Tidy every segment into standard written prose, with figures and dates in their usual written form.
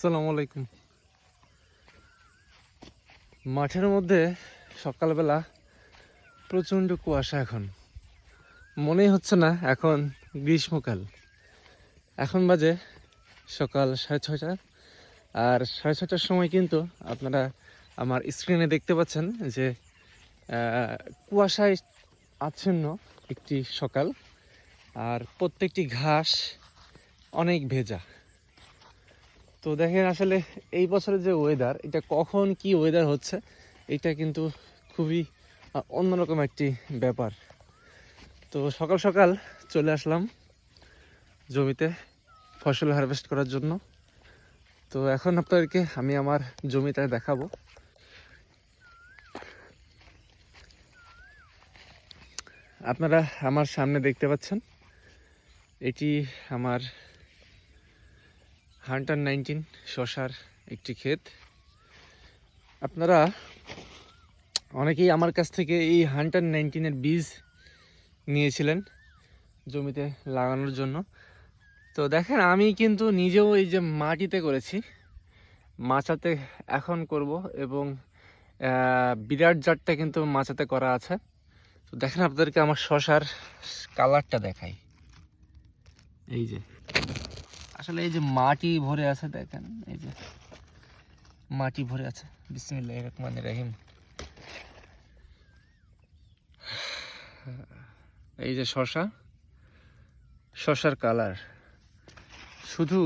আসসালামু আলাইকুম। মাঠের মধ্যে সকালবেলা প্রচণ্ড কুয়াশা। এখন মনেই হচ্ছে না এখন গ্রীষ্মকাল। এখন বাজে সকাল 6:30, আর 6:30টার সময় কিন্তু আপনারা আমার স্ক্রিনে দেখতে পাচ্ছেন যে কুয়াশায় আচ্ছন্ন একটি সকাল, আর প্রত্যেকটি ঘাস অনেক ভেজা। তো দেখেন আসলে এই বছরের যে ওয়েদার, এটা কখন কি ওয়েদার হচ্ছে, এটা কিন্তু খুবই অন্যরকম একটি ব্যাপার। তো সকাল সকাল চলে আসলাম জমিতে ফসল হারভেস্ট করার জন্য। তো এখন আপনাদেরকে আমি আমার জমিটা দেখাবো। আপনারা আমার সামনে দেখতে পাচ্ছেন, এটি আমার হান্টার 19 শসার একটি ক্ষেত। আপনারা অনেকেই আমার কাছ থেকে এই হান্টার 19-এর বীজ নিয়েছিলেন জমিতে লাগানোর জন্য। তো দেখেন আমি কিন্তু নিজেও এই যে মাটিতে করেছি, মাচাতে এখন করব, এবং বিরাট জাতটা কিন্তু মাচাতে করা আছে। তো দেখেন আপনাদেরকে আমার শসার কালারটা দেখাই। এই যে আসলে এই যে মাটি ভরে আছে, দেখেন এই যে মাটি ভরে আছে। বিসমিল্লাহির রহমানির রহিম। এই যে শসার কালার, শুধু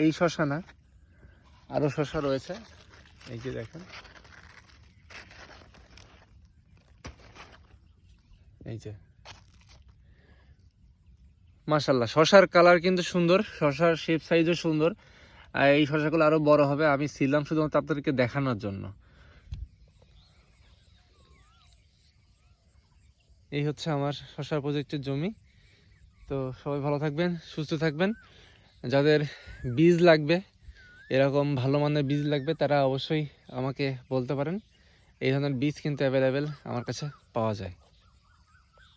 এই শসা না, আরো শসা রয়েছে। এই যে দেখেন, এই যে মাশাআল্লাহ শসার কালার কিন্তু সুন্দর, শসার শেপ সাইজও সুন্দর। আর এই শসাগুলো আরো বড় হবে। আমি ছিলাম শুধুমাত্র আপনাদেরকে দেখানোর জন্য। এই হচ্ছে আমার শসার প্রজেক্টের জমি। তো সবাই ভালো থাকবেন, সুস্থ থাকবেন। যাদের বীজ লাগবে, এরকম ভালো মানের বীজ লাগবে, তারা অবশ্যই আমাকে বলতে পারেন। এই ধরনের বীজ কিন্তু অ্যাভেলেবেল আমার কাছে পাওয়া যায়।